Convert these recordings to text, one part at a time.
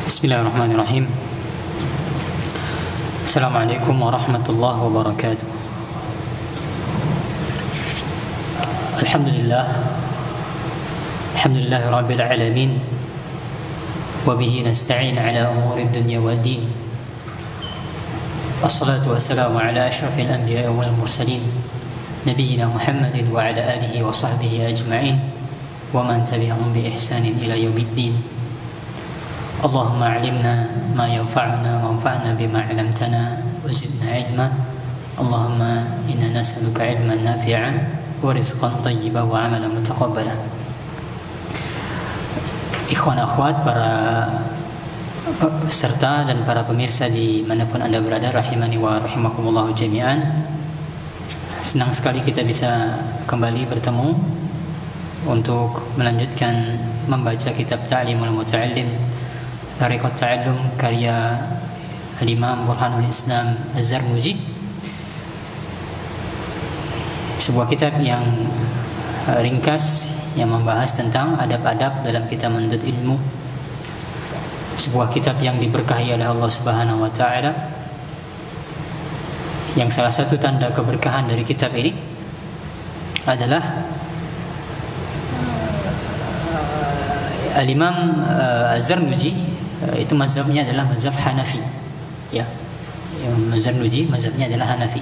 Bismillahirrahmanirrahim. Assalamualaikum warahmatullahi wabarakatuh. Alhamdulillahi rabbil alamin. Wa bihi nasta'in ala umuri dunya waddin. Wassalatu wassalamu ala asyrafil anbiya'i wal mursalin, nabiyyina Muhammadin wa ala alihi wa sahbihi ajma'in wa man tabi'ahum bi ihsanin ila yaumiddin. Allahumma alimna ma yanfa'una wanfa'na bima 'allamtana wa zidna ilma. Allahumma inna nas'aluka ilman nafi'an wa rizqan thayyiban wa 'amalan mutaqabbala. Ikhwan akhwat, para peserta dan para pemirsa dimanapun Anda berada, rahimani wa rahimakumullah jami'an. Senang sekali kita bisa kembali bertemu untuk melanjutkan membaca kitab Ta'limul Muta'allim, Tariqat Ta'allum, karya Al-Imam Burhanul Islam Az-Zarnuji. Sebuah kitab yang ringkas yang membahas tentang adab-adab dalam kita menuntut ilmu. Sebuah kitab yang diberkahi oleh Allah Subhanahu wa taala. Yang salah satu tanda keberkahan dari kitab ini adalah Al-Imam Az-Zarnuji itu mazhabnya adalah mazhab Hanafi, ya. Az-Zarnuji mazhabnya adalah Hanafi.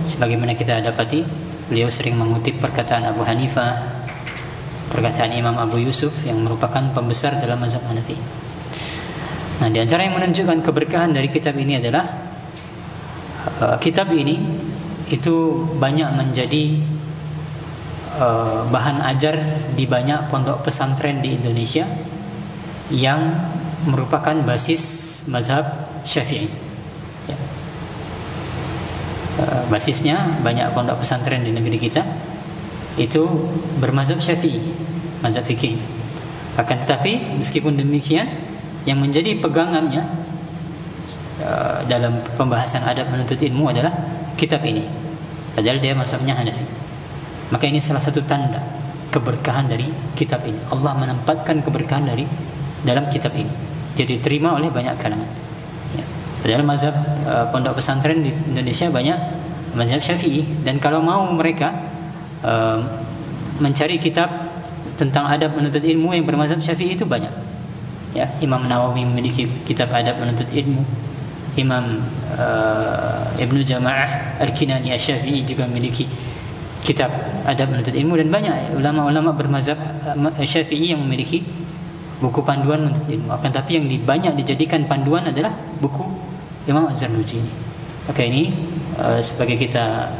Sebagaimana kita dapati, beliau sering mengutip perkataan Abu Hanifah, perkataan Imam Abu Yusuf yang merupakan pembesar dalam mazhab Hanafi. Nah, di antara yang menunjukkan keberkahan dari kitab ini adalah kitab ini itu banyak menjadi bahan ajar di banyak pondok pesantren di Indonesia yang merupakan basis mazhab Syafi'i. Ya. Basisnya banyak pondok pesantren di negeri kita itu bermazhab Syafi'i, mazhab fikih. Akan tetapi meskipun demikian, yang menjadi pegangannya dalam pembahasan adab menuntut ilmu adalah kitab ini. Padahal dia mazhabnya Hanafi. Maka ini salah satu tanda keberkahan dari kitab ini. Allah menempatkan keberkahan dari dalam kitab ini, jadi diterima oleh banyak kalangan. Ya. Padahal mazhab pondok pesantren di Indonesia banyak mazhab Syafi'i, dan kalau mau mereka mencari kitab tentang adab menuntut ilmu yang bermazhab Syafi'i itu banyak. Ya, Imam Nawawi memiliki kitab adab menuntut ilmu. Imam Ibnu Jama'ah Al-Kinani Asy-Syafi'i juga memiliki kitab adab menuntut ilmu, dan banyak ulama-ulama bermazhab Syafi'i yang memiliki buku panduan menuntut ilmu. Akan tapi yang banyak dijadikan panduan adalah buku Imam Az-Zarnuji ini. Maka ini sebagai kita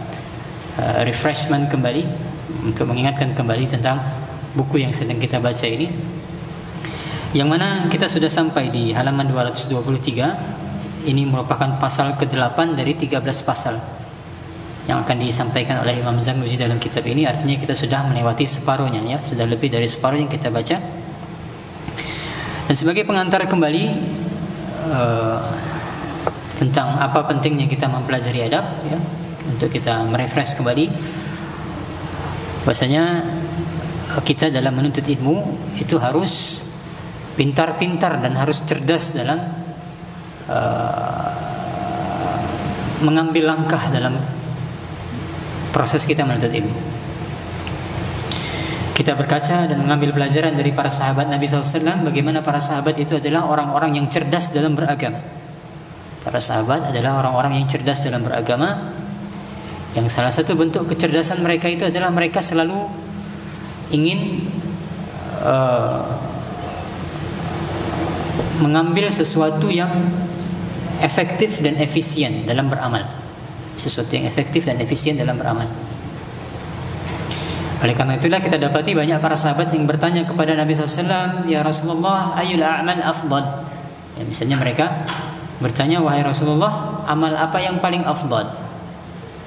refreshment kembali, untuk mengingatkan kembali tentang buku yang sedang kita baca ini, yang mana kita sudah sampai di halaman 223. Ini merupakan pasal ke-8 dari 13 pasal yang akan disampaikan oleh Imam Zarnuji dalam kitab ini. Artinya kita sudah melewati separuhnya, ya, sudah lebih dari separuh yang kita baca. Dan sebagai pengantar kembali tentang apa pentingnya kita mempelajari adab, ya, untuk kita merefresh kembali bahwasanya kita dalam menuntut ilmu itu harus pintar-pintar dan harus cerdas dalam mengambil langkah dalam proses kita menuntut ilmu. Kita berkaca dan mengambil pelajaran dari para sahabat Nabi SAW, bagaimana para sahabat itu adalah orang-orang yang cerdas dalam beragama. Para sahabat adalah orang-orang yang cerdas dalam beragama, yang salah satu bentuk kecerdasan mereka itu adalah mereka selalu ingin mengambil sesuatu yang efektif dan efisien dalam beramal. Sesuatu yang efektif dan efisien dalam beramal. Oleh karena itulah kita dapati banyak para sahabat yang bertanya kepada Nabi SAW, "Ya Rasulullah, ayyul a'mal afdal?" Ya, misalnya mereka bertanya, "Wahai Rasulullah, amal apa yang paling afdal?"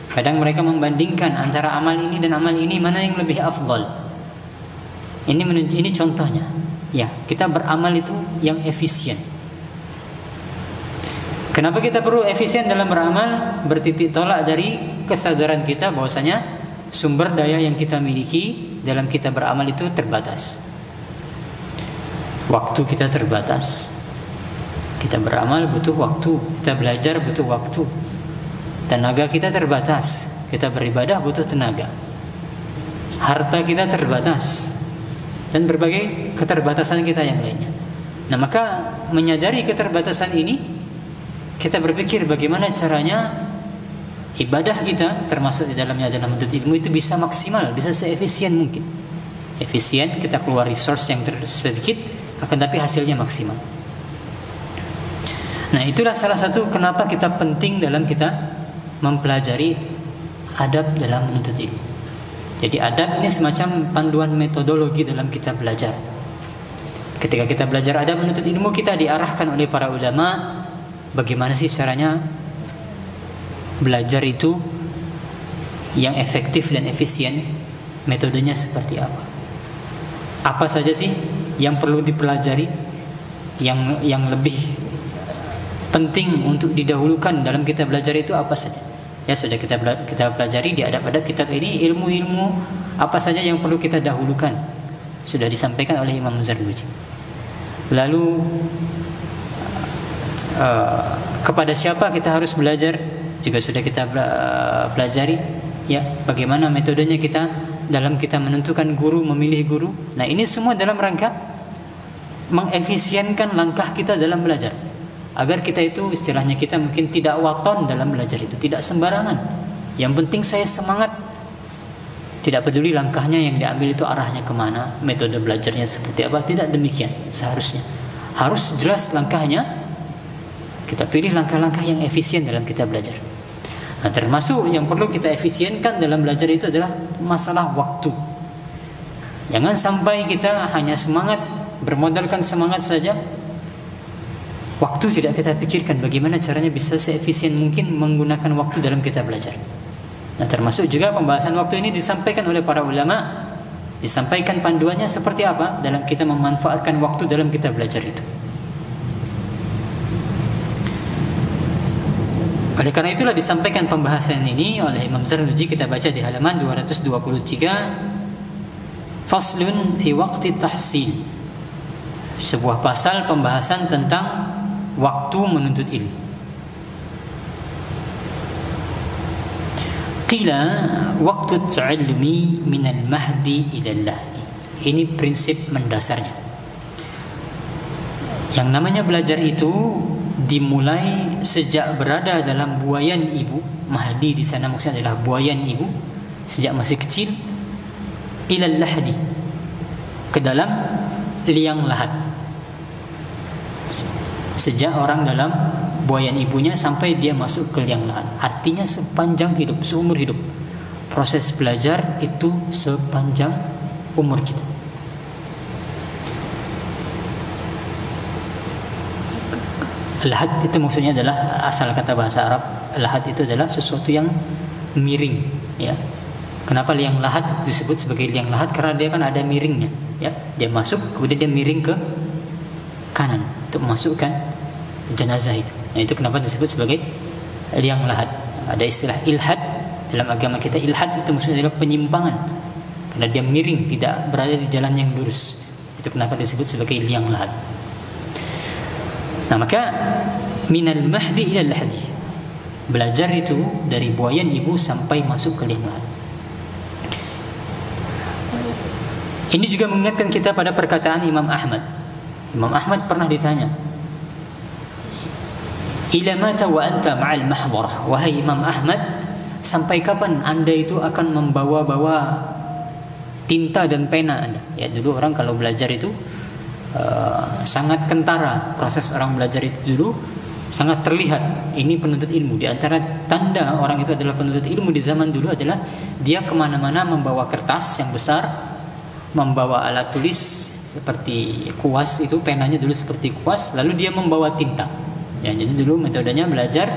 Kadang mereka membandingkan antara amal ini dan amal ini, mana yang lebih afdal. Ini contohnya. Ya, kita beramal itu yang efisien. Kenapa kita perlu efisien dalam beramal? Bertitik tolak dari kesadaran kita bahwasanya sumber daya yang kita miliki dalam kita beramal itu terbatas. Waktu kita terbatas, Kita beramal butuh waktu, kita belajar butuh waktu. Tenaga kita terbatas, kita beribadah butuh tenaga. Harta kita terbatas dan berbagai keterbatasan kita yang lainnya. Nah, maka menyadari keterbatasan ini, kita berpikir bagaimana caranya ibadah kita, termasuk di dalamnya adalah menuntut ilmu, itu bisa maksimal, bisa seefisien mungkin. Efisien, kita keluar resource yang sedikit, akan tapi hasilnya maksimal. Nah, itulah salah satu kenapa kita penting dalam kita mempelajari adab dalam menuntut ilmu. Jadi adab ini semacam panduan metodologi dalam kita belajar. Ketika kita belajar adab menuntut ilmu, kita diarahkan oleh para ulama bagaimana sih caranya belajar itu yang efektif dan efisien, metodenya seperti apa. Apa saja sih yang perlu dipelajari, yang lebih penting untuk didahulukan dalam kita belajar itu apa saja. Ya, sudah kita pelajari di adab-adab kitab ini, ilmu-ilmu apa saja yang perlu kita dahulukan sudah disampaikan oleh Imam Zarnuji. Lalu kepada siapa kita harus belajar juga sudah kita pelajari, ya, bagaimana metodenya kita dalam kita menentukan guru, memilih guru. Nah, ini semua dalam rangka mengefisienkan langkah kita dalam belajar, agar kita itu istilahnya kita mungkin tidak waton dalam belajar itu, tidak sembarangan. Yang penting saya semangat, tidak peduli langkahnya yang diambil itu arahnya kemana, metode belajarnya seperti apa, tidak demikian seharusnya. Harus jelas langkahnya, kita pilih langkah-langkah yang efisien dalam kita belajar. Nah, termasuk yang perlu kita efisienkan dalam belajar itu adalah masalah waktu. Jangan sampai kita hanya semangat, bermodalkan semangat saja, waktu tidak kita pikirkan bagaimana caranya bisa seefisien mungkin menggunakan waktu dalam kita belajar. Nah, termasuk juga pembahasan waktu ini disampaikan oleh para ulama, disampaikan panduannya seperti apa dalam kita memanfaatkan waktu dalam kita belajar itu. Oleh karena itulah disampaikan pembahasan ini oleh Imam Zarnuji. Kita baca di halaman 223, Faslun fi waqti tahsil, sebuah pasal pembahasan tentang waktu menuntut ilmu. Qila waktu ta'allumi minal mahdi ilal lahdi. Ini prinsip mendasarnya. Yang namanya belajar itu dimulai sejak berada dalam buayan ibu. Mahdi di sana maksudnya adalah buayan ibu, sejak masih kecil, ilal lahdi, ke dalam liang lahat. Sejak orang dalam buayan ibunya sampai dia masuk ke liang lahat. Artinya sepanjang hidup, seumur hidup. Proses belajar itu sepanjang umur kita. Lahat itu maksudnya adalah, asal kata bahasa Arab, lahat itu adalah sesuatu yang miring, ya. Kenapa liang lahat disebut sebagai liang lahat? Karena dia kan ada miringnya, ya. Dia masuk kemudian dia miring ke kanan untuk memasukkan jenazah itu. Nah, itu kenapa disebut sebagai liang lahat. Ada istilah ilhad dalam agama kita. Ilhad itu maksudnya adalah penyimpangan, karena dia miring, tidak berada di jalan yang lurus. Itu kenapa disebut sebagai liang lahat. Nah, maka minal mahdi ilal lahdi, belajar itu dari buayan ibu sampai masuk ke liang lahat. Ini juga mengingatkan kita pada perkataan Imam Ahmad. Imam Ahmad pernah ditanya, ila mata wa anta ma'al mahbarah, wahai Imam Ahmad, sampai kapan anda itu akan membawa-bawa tinta dan pena anda? Ya, dulu orang kalau belajar itu sangat kentara. Proses orang belajar itu dulu sangat terlihat. Ini penuntut ilmu. Di antara tanda orang itu adalah penuntut ilmu di zaman dulu adalah dia kemana-mana membawa kertas yang besar, membawa alat tulis seperti kuas, itu penanya dulu seperti kuas, lalu dia membawa tinta. Ya, jadi dulu metodenya belajar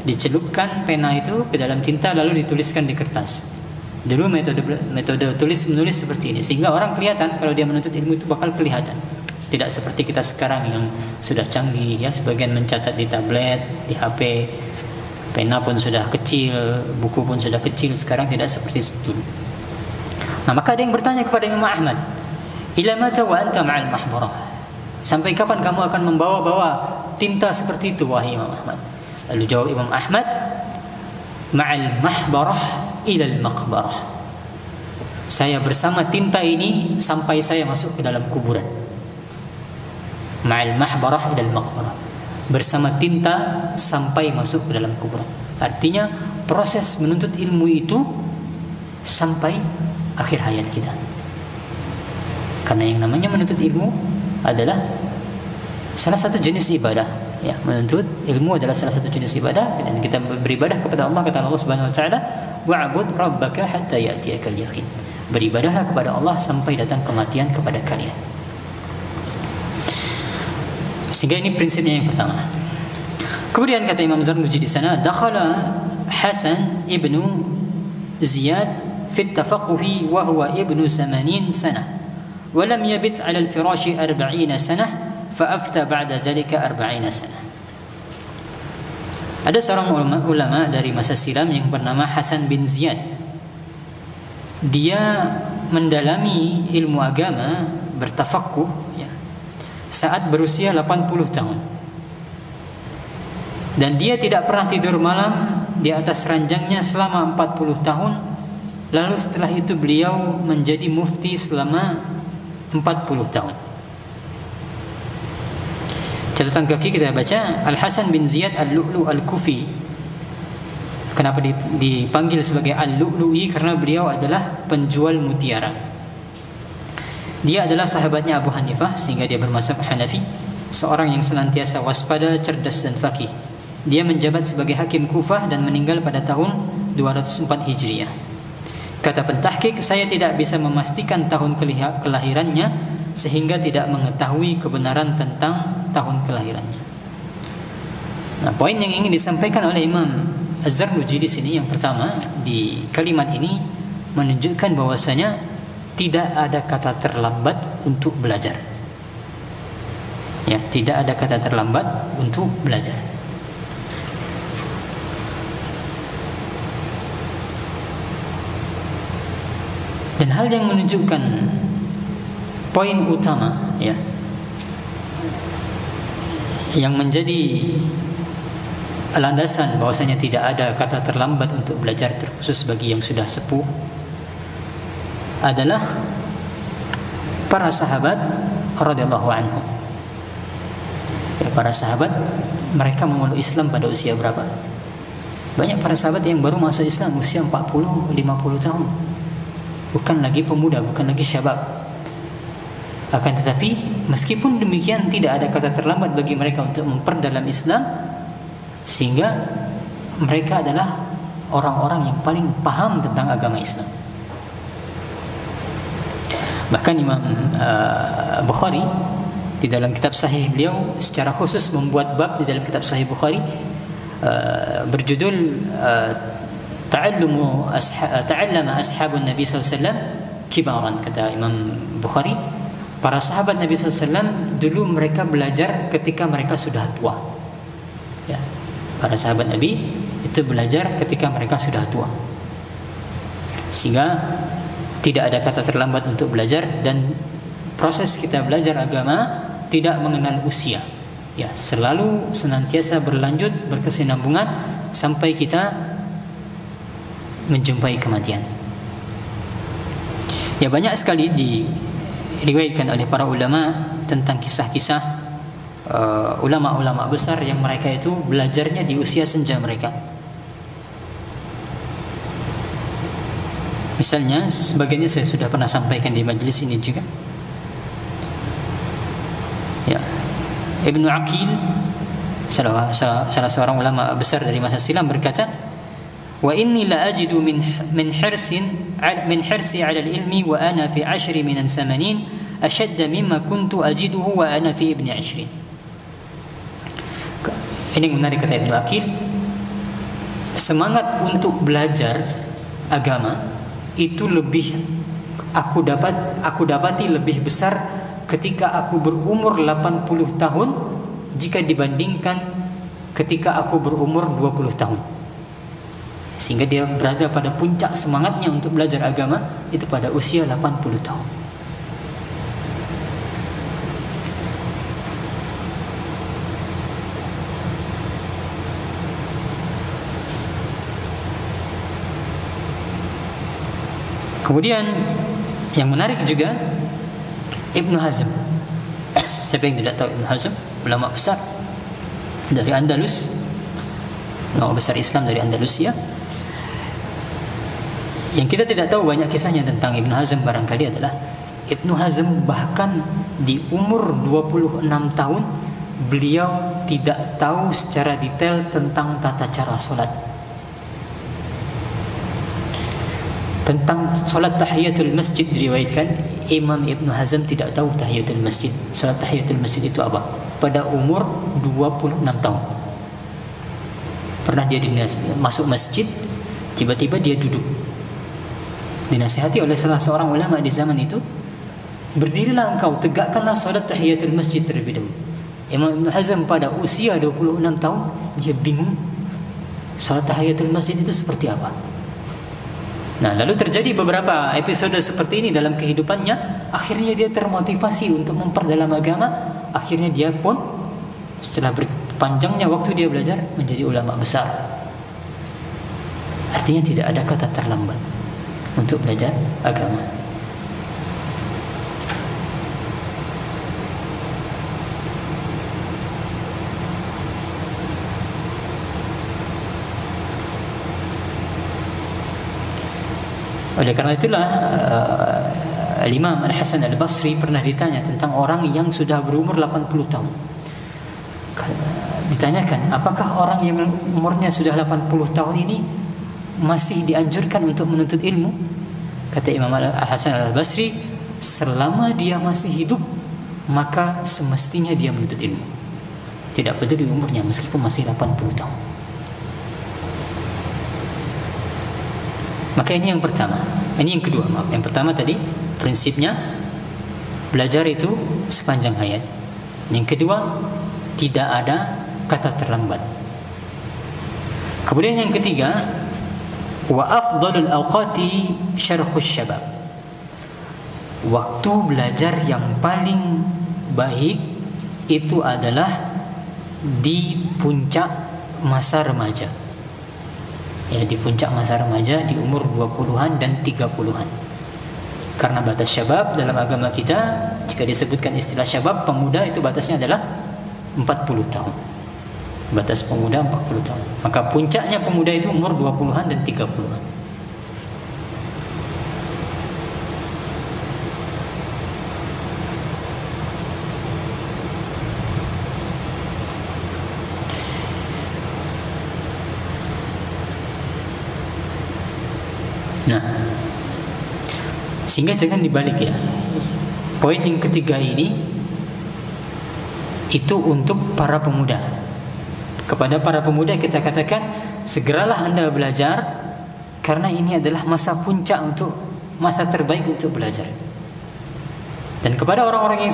dicelupkan pena itu ke dalam tinta lalu dituliskan di kertas. Dulu metode tulis menulis seperti ini, sehingga orang kelihatan kalau dia menuntut ilmu itu bakal kelihatan. Tidak seperti kita sekarang yang sudah canggih, ya, sebagian mencatat di tablet, di HP, pena pun sudah kecil, buku pun sudah kecil. Sekarang tidak seperti itu. Nah, maka ada yang bertanya kepada Imam Ahmad, ila mata wa anta ma'al mahbarah, sampai kapan kamu akan membawa-bawa tinta seperti itu wahai Imam Ahmad? Lalu jawab Imam Ahmad, ma'al mahbarah ilal maqbarah. Saya bersama tinta ini sampai saya masuk ke dalam kuburan. Ma'al mahbarah ilal maqbarah, bersama tinta sampai masuk ke dalam kuburan. Artinya proses menuntut ilmu itu sampai akhir hayat kita. Karena yang namanya menuntut ilmu adalah salah satu jenis ibadah. Ya, menuntut ilmu adalah salah satu jenis ibadah, dan kita beribadah kepada Allah, kata Allah Subhanahu wa taala, wa'bud rabbaka hatta ya'tiyakal yaqin. Beribadahlah kepada Allah sampai datang kematian kepada kalian. Sehingga ini prinsipnya yang pertama. Kemudian kata Imam Zarnuji di sana, dakhala Hasan ibnu Ziyad fi at-tafaqquh wa huwa ibnu 80 sanah wa lam yabit 'ala al-firash 40 sanah fa afta ba'da zalika 40 sanah. Ada seorang ulama dari masa silam yang bernama Hasan bin Ziyad. Dia mendalami ilmu agama, bertafaqquh ya, saat berusia 80 tahun. Dan dia tidak pernah tidur malam di atas ranjangnya selama 40 tahun. Lalu setelah itu beliau menjadi mufti selama 40 tahun. Catatan kaki kita baca, Al-Hasan bin Ziyad Al-Lu'lu Al-Kufi. Kenapa dipanggil sebagai Al-Lu'lu'i? Karena beliau adalah penjual mutiara. Dia adalah sahabatnya Abu Hanifah, sehingga dia bermazhab Hanafi. Seorang yang senantiasa waspada, cerdas dan faqih. Dia menjabat sebagai hakim Kufah dan meninggal pada tahun 204 Hijriah. Kata pentahqiq, saya tidak bisa memastikan tahun kelahirannya sehingga tidak mengetahui kebenaran tentang tahun kelahirannya. Nah, poin yang ingin disampaikan oleh Imam Az-Zarnuji di sini, yang pertama, di kalimat ini menunjukkan bahwasanya tidak ada kata terlambat untuk belajar. Ya, tidak ada kata terlambat untuk belajar. Dan hal yang menunjukkan poin utama ya, yang menjadi landasan bahwasanya tidak ada kata terlambat untuk belajar, terkhusus bagi yang sudah sepuh, adalah para sahabat radhiyallahu anhum. Ya, para sahabat, mereka memeluk Islam pada usia berapa? Banyak para sahabat yang baru masuk Islam usia 40-50 tahun. Bukan lagi pemuda, bukan lagi syabab. Akan tetapi meskipun demikian, tidak ada kata terlambat bagi mereka untuk memperdalam Islam, sehingga mereka adalah orang-orang yang paling paham tentang agama Islam. Bahkan Imam Bukhari di dalam kitab Sahih beliau secara khusus membuat bab di dalam kitab Sahih Bukhari berjudul Ta'allama ashabun Nabi SAW kibaran. Kata Imam Bukhari, para sahabat Nabi SAW dulu mereka belajar ketika mereka sudah tua. Ya, para sahabat Nabi itu belajar ketika mereka sudah tua, sehingga tidak ada kata terlambat untuk belajar. Dan proses kita belajar agama tidak mengenal usia. Ya, selalu senantiasa berlanjut, berkesinambungan sampai kita menjumpai kematian. Ya, banyak sekali diriwayatkan oleh para ulama tentang kisah-kisah ulama-ulama besar yang mereka itu belajarnya di usia senja mereka. Misalnya, sebagiannya saya sudah pernah sampaikan di majelis ini juga. Ya, Ibnu Aqil, salah seorang ulama besar dari masa silam, berkata, wa inni la ajidu min hirsi 'ala al-ilmi wa ana fi 10 min samanin ashadda mimma kuntu ajiduhu wa ana fi ibni 20. Ini menarik, kata Ibnu Aqil, semangat untuk belajar agama itu lebih aku dapati lebih besar ketika aku berumur 80 tahun jika dibandingkan ketika aku berumur 20 tahun. Sehingga dia berada pada puncak semangatnya untuk belajar agama itu pada usia 80 tahun. Kemudian yang menarik juga Ibnu Hazm. Siapa yang tidak tahu Ibnu Hazm? Ulama besar dari Andalus, ulama besar Islam dari Andalusia. Yang kita tidak tahu banyak kisahnya tentang Ibnu Hazm barangkali adalah Ibnu Hazm bahkan di umur 26 tahun beliau tidak tahu secara detail tentang tata cara sholat. Tentang sholat tahiyatul masjid diriwayatkan Imam Ibnu Hazm tidak tahu tahiyatul masjid. Sholat tahiyatul masjid itu apa? Pada umur 26 tahun. Pernah dia masuk masjid, tiba-tiba dia duduk. Dinasihati oleh salah seorang ulama di zaman itu, berdirilah engkau, tegakkanlah sholat tahiyatul masjid terlebih dahulu. Imam Ibnu Hazm pada usia 26 tahun, dia bingung sholat tahiyatul masjid itu seperti apa. Nah, lalu terjadi beberapa episode seperti ini dalam kehidupannya. Akhirnya dia termotivasi untuk memperdalam agama. Akhirnya dia pun setelah berpanjangnya waktu dia belajar menjadi ulama besar. Artinya tidak ada kata terlambat untuk belajar agama. Oleh karena itulah Imam Al-Hasan Al-Basri pernah ditanya tentang orang yang sudah berumur 80 tahun. Ditanyakan, apakah orang yang umurnya sudah 80 tahun ini masih dianjurkan untuk menuntut ilmu? Kata Imam Al-Hasan Al-Basri, selama dia masih hidup maka semestinya dia menuntut ilmu. Tidak peduli umurnya meskipun masih 80 tahun. Maka ini yang pertama. Ini yang kedua, maaf. Yang pertama tadi prinsipnya belajar itu sepanjang hayat. Yang kedua, tidak ada kata terlambat. Kemudian yang ketiga, wa afdalul awqati syarkhus syabab. Waktu belajar yang paling baik itu adalah di puncak masa remaja. Ya, di puncak masa remaja di umur 20-an dan 30-an. Karena batas syabab dalam agama kita, jika disebutkan istilah syabab, pemuda itu batasnya adalah 40 tahun. Batas pemuda 40 tahun. Maka puncaknya pemuda itu umur 20-an dan 30-an. Nah, sehingga jangan dibalik ya. Poin yang ketiga ini itu untuk para pemuda. Kepada para pemuda kita katakan, segeralah Anda belajar karena ini adalah masa puncak untuk masa terbaik untuk belajar. Dan kepada orang-orang yang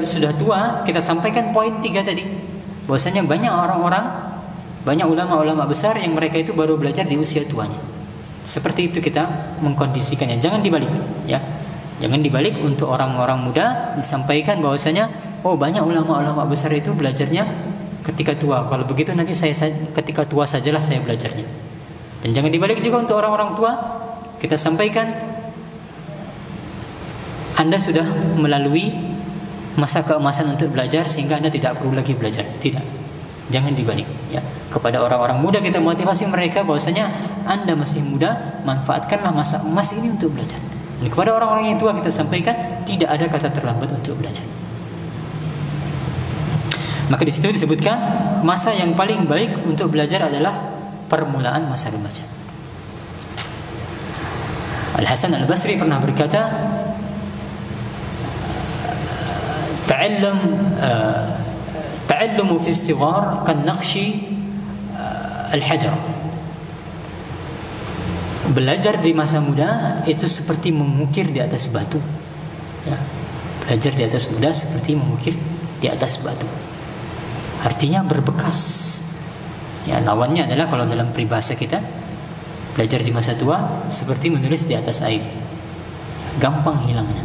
sudah tua, kita sampaikan poin 3 tadi. Bahwasanya banyak orang-orang, banyak ulama-ulama besar yang mereka itu baru belajar di usia tuanya. Seperti itu kita mengkondisikannya. Jangan dibalik, ya. Jangan dibalik untuk orang-orang muda disampaikan bahwasanya oh banyak ulama-ulama besar itu belajarnya ketika tua. Kalau begitu nanti saya ketika tua sajalah saya belajarnya. Dan jangan dibalik juga untuk orang-orang tua. Kita sampaikan Anda sudah melalui masa keemasan untuk belajar sehingga Anda tidak perlu lagi belajar. Tidak. Jangan dibalik, ya. Kepada orang-orang muda kita motivasi mereka bahwasanya Anda masih muda, manfaatkanlah masa emas ini untuk belajar. Dan kepada orang-orang yang tua kita sampaikan tidak ada kata terlambat untuk belajar. Maka di situ disebutkan masa yang paling baik untuk belajar adalah permulaan masa remaja. Al-Hasan Al-Basri pernah berkata, ta'allumu fi as-sighar kan naqshi al-hajar. Belajar di masa muda itu seperti mengukir di atas batu. Ya. Belajar di atas muda seperti mengukir di atas batu. Artinya berbekas. Ya, lawannya adalah kalau dalam peribahasa kita, belajar di masa tua seperti menulis di atas air. Gampang hilangnya.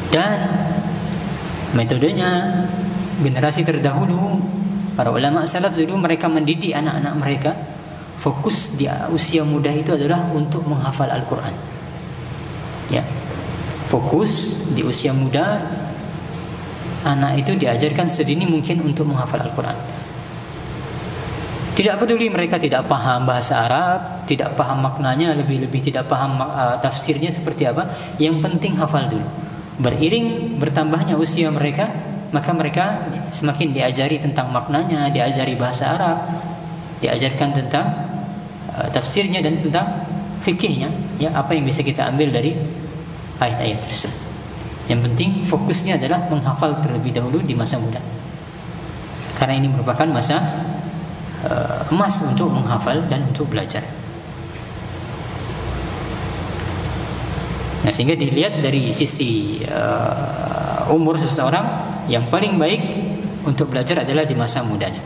Dan metodenya generasi terdahulu, para ulama salaf dulu mereka mendidik anak-anak mereka fokus di usia muda itu adalah untuk menghafal Al-Quran. Ya, fokus di usia muda, anak itu diajarkan sedini mungkin untuk menghafal Al-Quran. Tidak peduli mereka tidak paham bahasa Arab, tidak paham maknanya, lebih-lebih tidak paham tafsirnya seperti apa. Yang penting hafal dulu. Beriring bertambahnya usia mereka, maka mereka semakin diajari tentang maknanya, diajari bahasa Arab, diajarkan tentang tafsirnya dan tentang fikihnya, ya, apa yang bisa kita ambil dari ayat-ayat tersebut. Yang penting fokusnya adalah menghafal terlebih dahulu di masa muda, karena ini merupakan masa emas untuk menghafal dan untuk belajar. Nah, sehingga dilihat dari sisi umur seseorang, yang paling baik untuk belajar adalah di masa mudanya.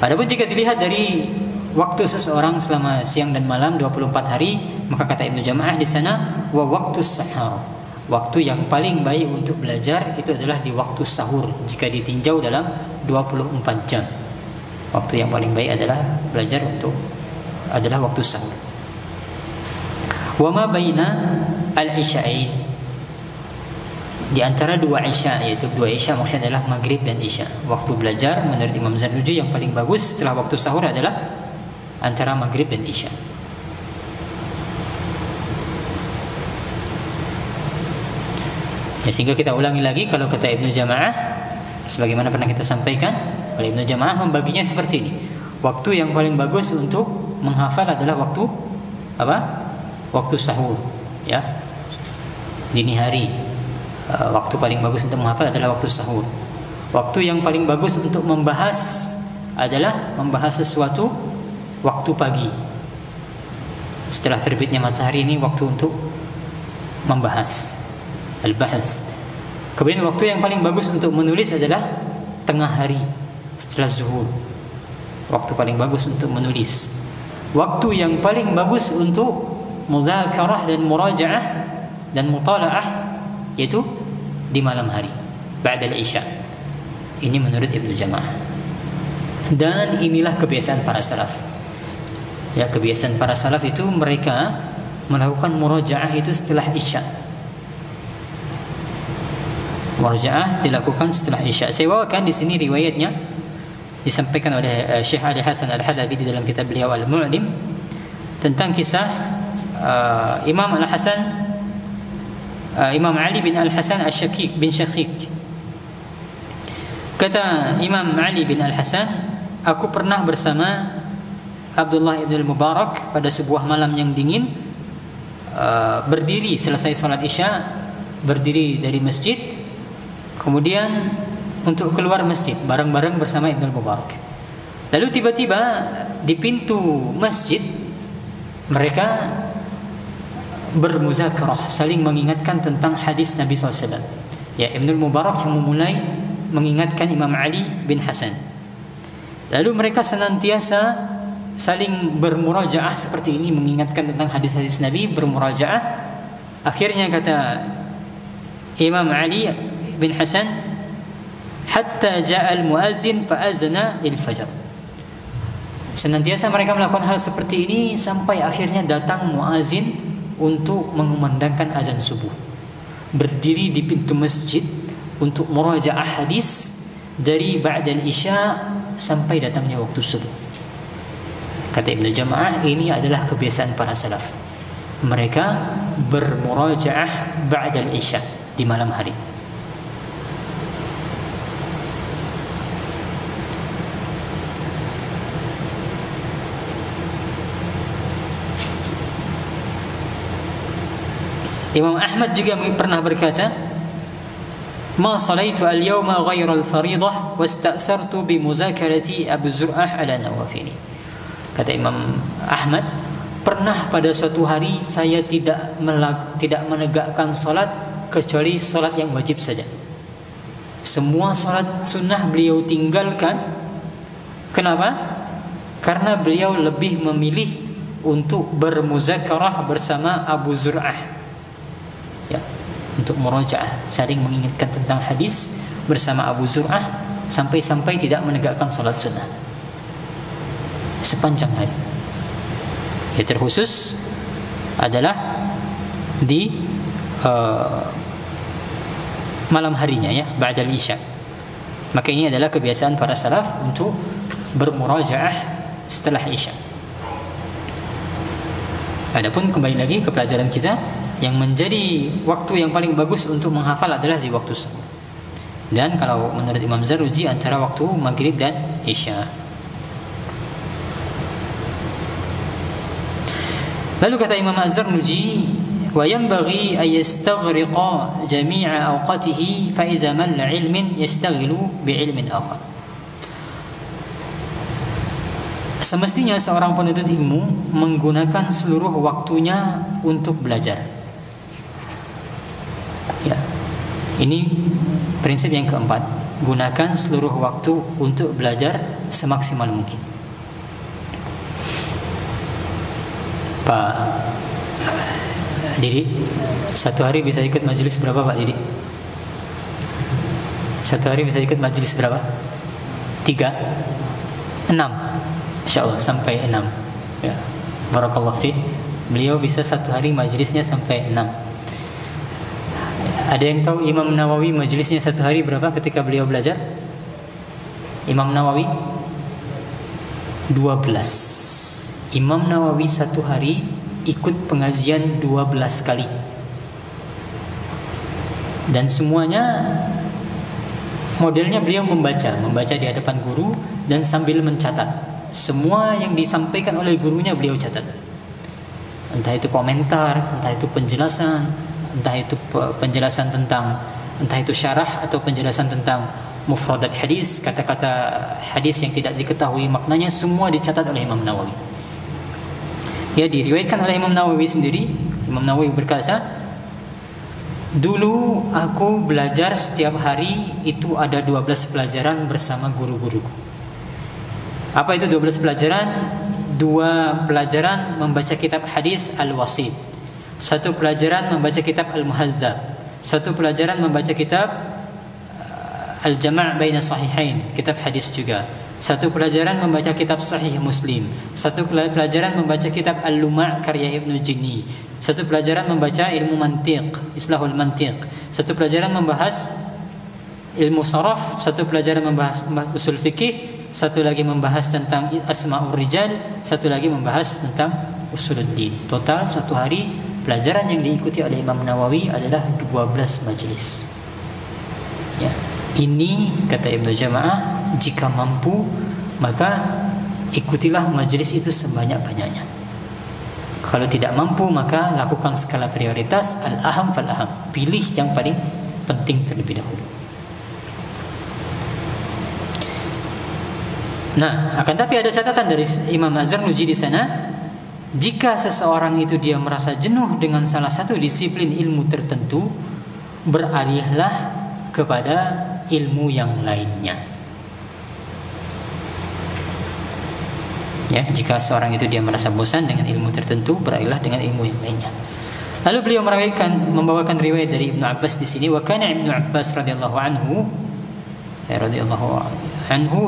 Adapun jika dilihat dari waktu seseorang selama siang dan malam 24 hari, maka kata Ibnu Jama'ah di sana, wa waktu sahur, waktu yang paling baik untuk belajar itu adalah di waktu sahur jika ditinjau dalam 24 jam. Waktu yang paling baik adalah belajar adalah waktu sahur. Wa ma baina al-isya'ain, di antara dua isya, yaitu dua isya maksudnya adalah maghrib dan isya. Waktu belajar menurut Imam Zarnuji yang paling bagus setelah waktu sahur adalah antara maghrib dan isya. Ya, sehingga kita ulangi lagi, kalau kata Ibnu Jama'ah, sebagaimana pernah kita sampaikan, oleh Ibnu Jama'ah membaginya seperti ini. Waktu yang paling bagus untuk menghafal adalah waktu apa? Waktu sahur, ya. Dini hari. Waktu paling bagus untuk menghafal adalah waktu sahur. Waktu yang paling bagus untuk membahas adalah membahas sesuatu waktu pagi. Setelah terbitnya matahari, ini waktu untuk membahas, al-bahas. Kemudian waktu yang paling bagus untuk menulis adalah tengah hari, setelah zuhur. Waktu paling bagus untuk menulis. Waktu yang paling bagus untuk muzakarah dan muraja'ah dan mutala'ah yaitu di malam hari, ba'da al-isya. Ini menurut Ibnu Jama'ah. Dan inilah kebiasaan para salaf. Ya, kebiasaan para salaf itu mereka melakukan muraja'ah itu setelah isya. Muraja'ah dilakukan setelah isya. Saya bawakan di sini riwayatnya, disampaikan oleh Syekh Ali Hasan Al-Halabi di dalam kitab beliau Al-Mu'lim, tentang kisah Imam Al-Hasan, Imam Ali bin Al-Hasan Al-Shakik bin Shakik. Kata Imam Ali bin Al-Hasan, aku pernah bersama Abdullah ibn al-Mubarak pada sebuah malam yang dingin, berdiri selesai sholat isya, berdiri dari masjid, kemudian untuk keluar masjid bareng-bareng bersama Ibn al-Mubarak. Lalu tiba-tiba di pintu masjid mereka bermuzakarah, saling mengingatkan tentang hadis Nabi SAW. Ya, Ibn al-Mubarak yang memulai mengingatkan Imam Ali bin Hasan. Lalu mereka senantiasa saling bermurajaah seperti ini, mengingatkan tentang hadis-hadis Nabi, bermurajaah. Akhirnya kata Imam Ali bin Hasan, hatta ja'al muazzin fa'azana il-fajr. Senantiasa mereka melakukan hal seperti ini sampai akhirnya datang muazzin untuk mengumandangkan azan subuh. Berdiri di pintu masjid untuk murajaah hadis dari ba'dal isya sampai datangnya waktu subuh. Kata Ibnu Jama'ah, ini adalah kebiasaan para salaf. Mereka bermurajaah ba'dal isya, di malam hari. Imam Ahmad juga pernah berkata, ma salaitu al-yawma ghayra al-faridah wasta'sartu bi muzakarati Abu Zur'ah ala nawafili. Kata Imam Ahmad, pernah pada suatu hari saya tidak menegakkan salat kecuali salat yang wajib saja. Semua salat sunnah beliau tinggalkan. Kenapa? Karena beliau lebih memilih untuk bermuzakarah bersama Abu Zur'ah, ya, untuk murajaah, saling mengingatkan tentang hadis bersama Abu Zur'ah sampai-sampai tidak menegakkan salat sunnah. sepanjang hari. Ya, terkhusus adalah di malam harinya, ya, ba'dal isya. Maka ini adalah kebiasaan para salaf untuk bermurajaah setelah isya. Adapun kembali lagi ke pelajaran kita, yang menjadi waktu yang paling bagus untuk menghafal adalah di waktu sahur. Dan kalau menurut Imam Zarruji antara waktu maghrib dan isya. Lalu kata Imam Az-Zarnuji, wa yanbaghi an yastaghriqa jami'a awqatihi fa iza malla 'ilmin yastaghilu bi 'ilmin akhar. Semestinya seorang penuntut ilmu menggunakan seluruh waktunya untuk belajar. Ya. Ini prinsip yang keempat. Gunakan seluruh waktu untuk belajar semaksimal mungkin. Pak Didi, satu hari bisa ikut majelis berapa, Pak Didi? Satu hari bisa ikut majelis berapa? 3, 6. InsyaAllah sampai 6. Ya. Barakallahu fiik. Beliau bisa satu hari majelisnya sampai 6. Ada yang tahu Imam Nawawi majelisnya satu hari berapa ketika beliau belajar? Imam Nawawi 12. Imam Nawawi satu hari ikut pengajian 12 kali. Dan semuanya modelnya beliau membaca di hadapan guru dan sambil mencatat. Semua yang disampaikan oleh gurunya beliau catat. Entah itu komentar, entah itu penjelasan, entah itu penjelasan tentang, entah itu syarah atau penjelasan tentang mufradat hadis, kata-kata hadis yang tidak diketahui maknanya, semua dicatat oleh Imam Nawawi. Ya, diriwayatkan oleh Imam Nawawi sendiri. Imam Nawawi berkata, dulu aku belajar setiap hari itu ada 12 pelajaran bersama guru-guruku. Apa itu 12 pelajaran? 2 pelajaran membaca kitab hadis Al-Wasit, 1 pelajaran membaca kitab Al-Muhadzab, 1 pelajaran membaca kitab Al-Jama' Baina Sahihain, kitab hadis juga, 1 pelajaran membaca kitab Sahih Muslim, 1 pelajaran membaca kitab Al-Luma' karya Ibnu Jinni, 1 pelajaran membaca ilmu mantiq, Islahul Mantiq, 1 pelajaran membahas ilmu saraf, 1 pelajaran membahas usul fikih, 1 lagi membahas tentang asma'ur rijal, 1 lagi membahas tentang usuluddin. Total 1 hari pelajaran yang diikuti oleh Imam Nawawi adalah 12 majelis. Ya, ini kata Ibnu Jama'ah, jika mampu maka ikutilah majelis itu sebanyak-banyaknya. Kalau tidak mampu maka lakukan skala prioritas, al-aham fal-aham. Pilih yang paling penting terlebih dahulu. Nah, akan tapi ada catatan dari Imam Az-Zarnuji di sana, jika seseorang itu dia merasa jenuh dengan salah satu disiplin ilmu tertentu, beralihlah kepada ilmu yang lainnya. Ya, jika seorang itu dia merasa bosan dengan ilmu tertentu, beralihlah dengan ilmu yang lainnya. Lalu beliau membawakan riwayat dari Ibnu Abbas di sini, wa kana Ibnu Abbas radhiyallahu anhu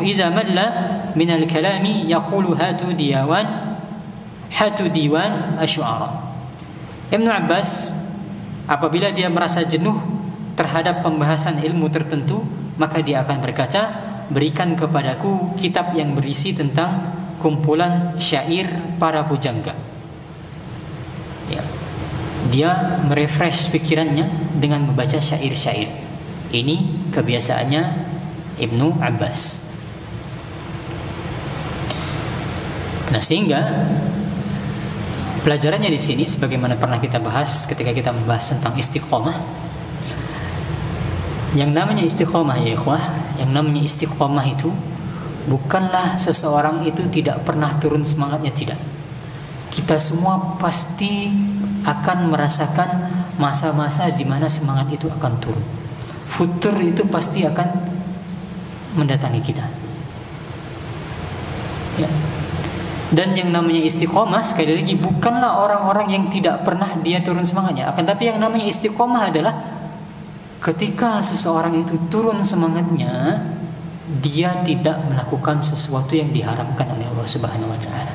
idza malla min al-kalami yaqulu hatu diwan asy'ara. Ibnu Abbas apabila dia merasa jenuh terhadap pembahasan ilmu tertentu, maka dia akan berkata, berikan kepadaku kitab yang berisi tentang kumpulan syair para pujangga. Ya. Dia merefresh pikirannya dengan membaca syair-syair. Ini kebiasaannya Ibnu Abbas. Nah, sehingga pelajarannya di sini sebagaimana pernah kita bahas ketika kita membahas tentang istiqomah. Yang namanya istiqomah ya ikhwah, yang namanya istiqomah itu bukanlah seseorang itu tidak pernah turun semangatnya, tidak. Kita semua pasti akan merasakan masa-masa di mana semangat itu akan turun. Futur itu pasti akan mendatangi kita. Ya. Dan yang namanya istiqomah sekali lagi bukanlah orang-orang yang tidak pernah dia turun semangatnya. Akan tapi yang namanya istiqomah adalah ketika seseorang itu turun semangatnya, dia tidak melakukan sesuatu yang diharamkan oleh Allah Subhanahu wa taala.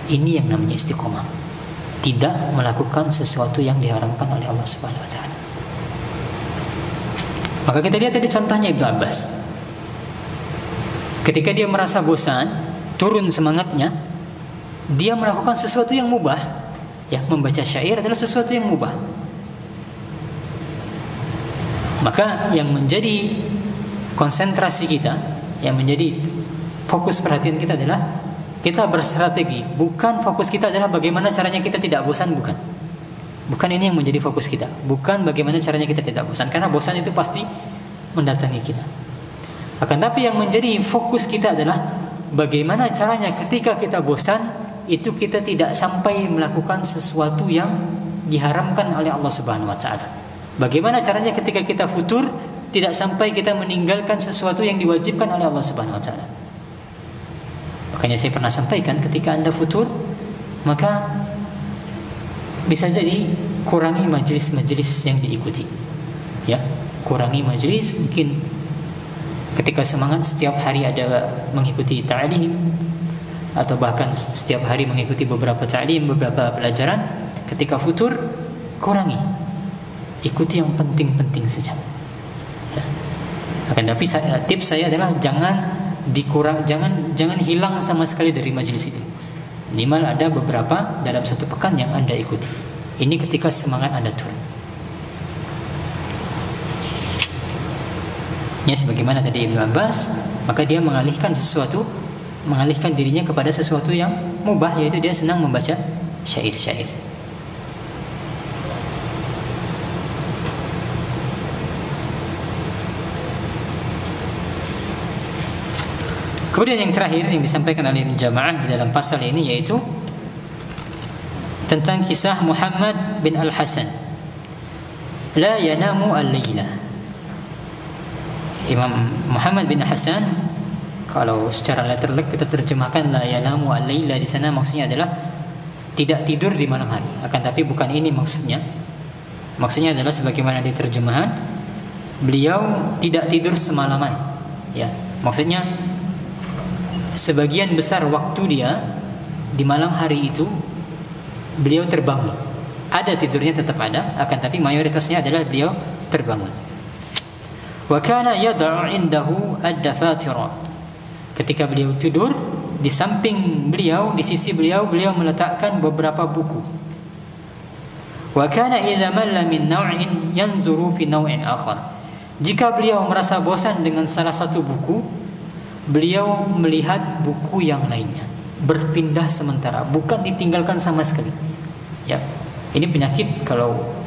Ini yang namanya istiqomah. Tidak melakukan sesuatu yang diharamkan oleh Allah Subhanahu wa taala. Maka kita lihat tadi contohnya Ibnu Abbas. Ketika dia merasa bosan, turun semangatnya, dia melakukan sesuatu yang mubah. Ya, membaca syair adalah sesuatu yang mubah. Maka yang menjadi konsentrasi kita, yang menjadi fokus perhatian kita adalah kita berstrategi. Bukan fokus kita adalah bagaimana caranya kita tidak bosan, bukan. Bukan ini yang menjadi fokus kita. Bukan bagaimana caranya kita tidak bosan, karena bosan itu pasti mendatangi kita. Akan tapi yang menjadi fokus kita adalah bagaimana caranya ketika kita bosan itu kita tidak sampai melakukan sesuatu yang diharamkan oleh Allah Subhanahu wa taala. Bagaimana caranya ketika kita futur tidak sampai kita meninggalkan sesuatu yang diwajibkan oleh Allah Subhanahu wa taala. Makanya saya pernah sampaikan, ketika Anda futur, maka bisa jadi kurangi majelis-majelis yang diikuti. Ya, kurangi majelis, mungkin ketika semangat setiap hari ada mengikuti ta'lim, atau bahkan setiap hari mengikuti beberapa ta'lim, beberapa pelajaran. Ketika futur, kurangi, ikuti yang penting-penting saja. Ya. Akan tapi tips saya adalah jangan hilang sama sekali dari majelis ini. Minimal ada beberapa dalam satu pekan yang Anda ikuti. Ini ketika semangat Anda turun. Ya, sebagaimana tadi Ibnu Abbas, maka dia mengalihkan dirinya kepada sesuatu yang mubah, yaitu dia senang membaca syair-syair. Kemudian yang terakhir yang disampaikan oleh Jamaah di dalam pasal ini yaitu tentang kisah Muhammad bin Al-Hasan, la yanamu al-laila. Imam Muhammad bin Hasan, kalau secara letterlek kita terjemahkan la yanamu al-laila, di sana maksudnya adalah tidak tidur di malam hari. Akan tapi bukan ini maksudnya. Maksudnya adalah sebagaimana di terjemahan, beliau tidak tidur semalaman. Ya, maksudnya sebagian besar waktu dia di malam hari itu beliau terbangun. Ada tidurnya tetap ada, akan tapi mayoritasnya adalah beliau terbangun. Wa kana yad'u indahu ad-dafatira. Ketika beliau tidur, di samping beliau, di sisi beliau meletakkan beberapa buku. Wa kana idza malla min naw'in yanzuru fi naw'in akhar. Jika beliau merasa bosan dengan salah satu buku, beliau melihat buku yang lainnya, berpindah sementara, bukan ditinggalkan sama sekali. Ya, ini penyakit kalau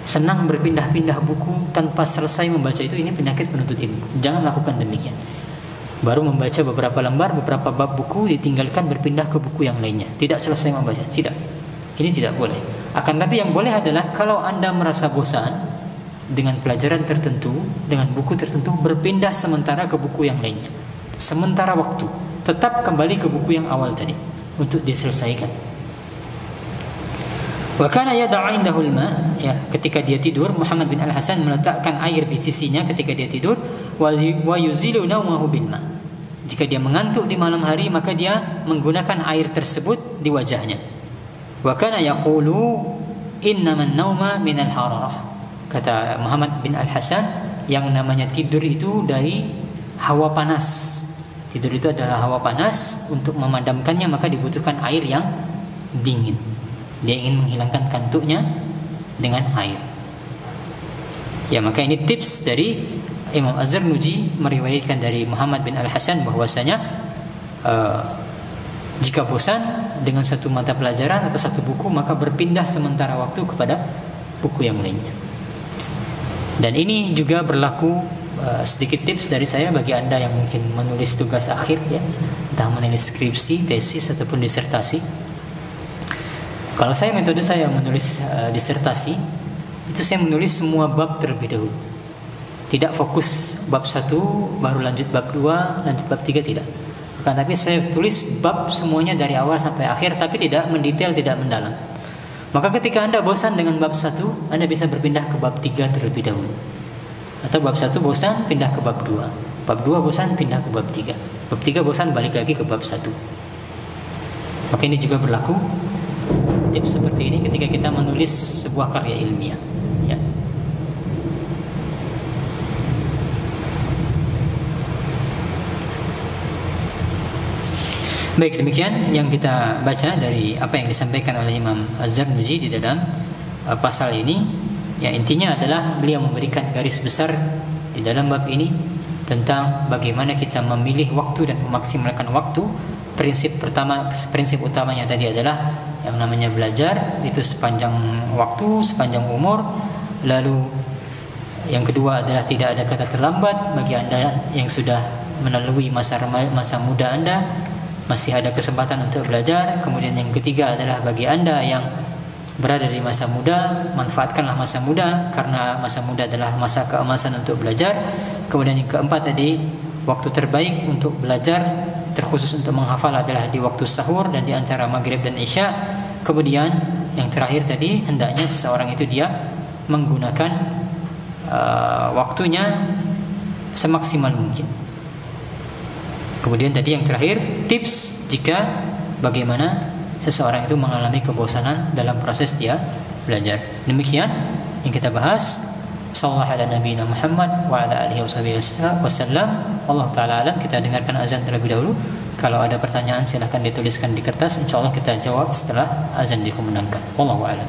senang berpindah-pindah buku tanpa selesai membaca ini penyakit penuntut ilmu. Jangan lakukan demikian. Baru membaca beberapa lembar, beberapa bab buku, ditinggalkan berpindah ke buku yang lainnya, tidak selesai membaca. Tidak, ini tidak boleh. Akan tapi yang boleh adalah kalau Anda merasa bosan dengan pelajaran tertentu, dengan buku tertentu, berpindah sementara ke buku yang lainnya. Sementara waktu, tetap kembali ke buku yang awal tadi untuk diselesaikan. Wa kana yad'u indahu al-ma, ya, ketika dia tidur Muhammad bin Al-Hasan meletakkan air di sisinya ketika dia tidur, wa yuzilu nawmahu bil ma. Jika dia mengantuk di malam hari, maka dia menggunakan air tersebut di wajahnya. Wa kana yaqulu innaman nawma min al-hararah. Kata Muhammad bin Al-Hasan, yang namanya tidur itu dari hawa panas. Tidur itu adalah hawa panas, untuk memadamkannya maka dibutuhkan air yang dingin. Dia ingin menghilangkan kantuknya dengan air. Ya, maka ini tips dari Imam Az-Zarnuji meriwayatkan dari Muhammad bin Al-Hasan bahwasanya jika bosan dengan satu mata pelajaran atau satu buku, maka berpindah sementara waktu kepada buku yang lainnya. Dan ini juga berlaku, sedikit tips dari saya bagi Anda yang mungkin menulis tugas akhir, ya, entah menulis skripsi, tesis ataupun disertasi. Kalau metode saya menulis disertasi, itu saya menulis semua bab terlebih dahulu. Tidak fokus bab 1 baru lanjut bab 2, lanjut bab 3, tidak. Tapi saya tulis bab semuanya dari awal sampai akhir, tapi tidak mendetail, tidak mendalam. Maka ketika Anda bosan dengan bab 1, Anda bisa berpindah ke bab 3 terlebih dahulu. Atau bab 1 bosan, pindah ke bab 2. Bab 2 bosan, pindah ke bab 3. Bab 3 bosan, balik lagi ke bab 1. Maka ini juga berlaku tips seperti ini ketika kita menulis sebuah karya ilmiah, ya. Baik, demikian yang kita baca dari apa yang disampaikan oleh Imam Az-Zarnuji di dalam pasal ini. Ya, intinya adalah beliau memberikan garis besar di dalam bab ini tentang bagaimana kita memilih waktu dan memaksimalkan waktu. Prinsip utamanya tadi adalah yang namanya belajar itu sepanjang waktu, sepanjang umur. Lalu yang kedua adalah tidak ada kata terlambat bagi Anda yang sudah melalui masa muda Anda, masih ada kesempatan untuk belajar. Kemudian yang ketiga adalah bagi Anda yang berada di masa muda, manfaatkanlah masa muda karena masa muda adalah masa keemasan untuk belajar. Kemudian yang keempat tadi, waktu terbaik untuk belajar terkhusus untuk menghafal adalah di waktu sahur dan di antara maghrib dan isya. Kemudian yang terakhir tadi, hendaknya seseorang itu dia menggunakan waktunya semaksimal mungkin. Kemudian tadi yang terakhir, tips jika bagaimana seseorang itu mengalami kebosanan dalam proses dia belajar. Demikian yang kita bahas. Sallallahu ala nabiyina Muhammad wa ala alihi wasallam. Allah taala alam. Kita dengarkan azan terlebih dahulu. Kalau ada pertanyaan silahkan dituliskan di kertas. Insyaallah kita jawab setelah azan dikumandangkan. Wallahu a'lam.